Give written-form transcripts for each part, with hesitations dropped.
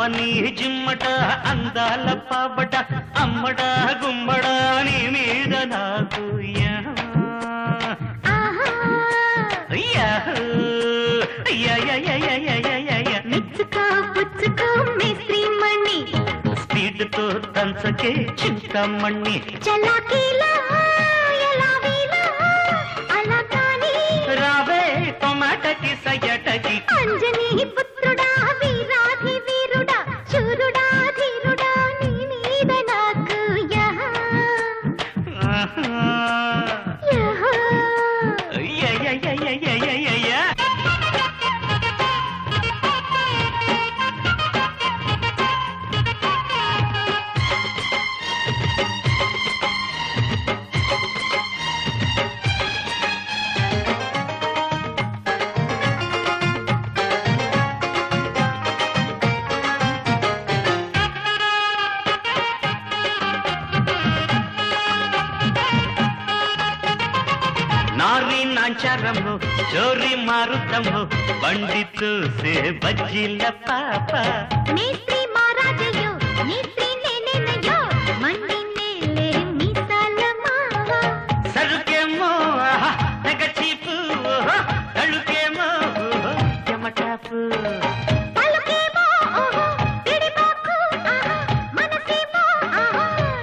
అమ్మని జిమ్మట అందాల పాపట అమ్మడ గుమ్మడ నీ మీద నాకు మెచ్చుకో పుచ్చుకో మేస్త్రీ మణి స్పీడ్ తో దంచకే చింతమణి చలాకీలా ఎలా వీలా అలా కానీ రావే టొమాటకి సయ్యటకి అంజనీ పుత్రుడా వీరాధి వీరుడా శూరుడా ధీరుడా నీ మీద నాకు యహ నారీ నాంచారము చోరీ మారుతము పండితు సే బజ్జీల పాప మేస్త్రీ మహారాజయ్యో మేస్త్రీ నేనేనయ్యో మండి నేలే మీసాల మావ సరుకేమో తెగ చీపు తళుకేమో చెమటాపు పలుకేమో పిడిపాకు మనసేమో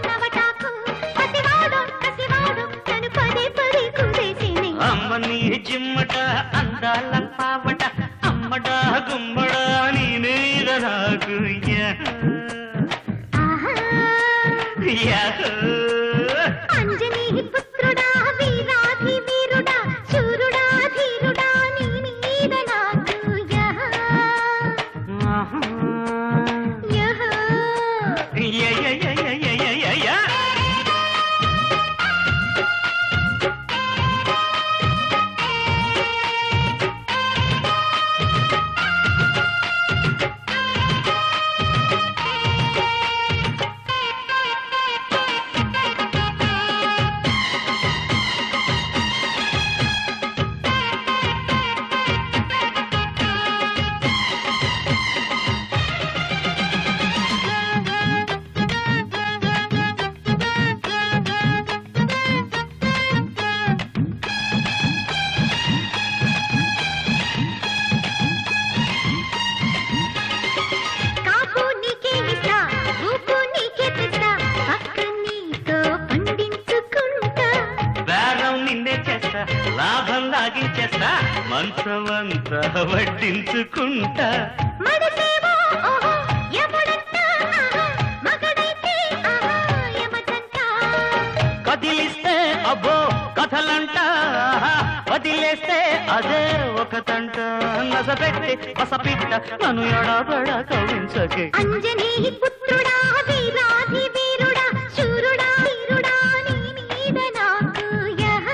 నవటాకు కసివాడు తను పదే పదే కుదేసిని అమ్మని జిమ్మట అందాల పావట అమ్మడ గుమ్మడ నీ మీద నాకు అంజనీ పుత్రుడా వీరాధి వీరుడా శూరుడా ధీరుడా నీ మీద నాకు యహ కాపు నీకే ఇస్తా రూపు నీకే తెస్తా పక్క నీతో పండించుకుంటా బేరం నిన్నే చేస్తా లాభం లాగించేస్తా మంచమంతా వడ్డించుకుంటా మడసేవో ఎముడంట మగడైతే యమదంట కదిలిస్తే అబ్బో కథలంట వదిలేస్తే అదే ఒక తంట నసపెట్టి పసపిట్ట నన్ను ఎడబడ కవించకే అంజనీ పుత్రుడా వీరాధి వీరుడా శూరుడా ధీరుడా నీ మీద నాకు యహ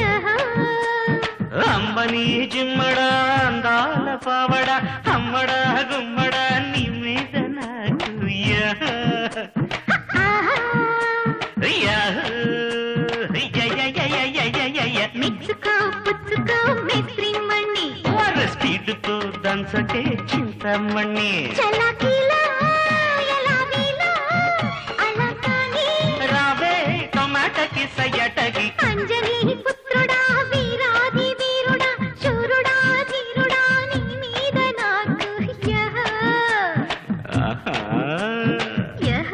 యహ అమ్మని జిమ్మడ అందాల పావడ అమ్మడ గుమ్మడ నీ మీద నాకు మెచ్చుకో పుచ్చుకో మేస్త్రీ మణి స్పీడ్ తో దంచకే చింతమణి చలాకీలా ఎలా వీలా అలా కానీ రావే టొమాటకి సయ్యటకి అంజనీ పుత్రుడా వీరాధి వీరుడా శూరుడా ధీరుడా నీ మీద నాకు యహ యహ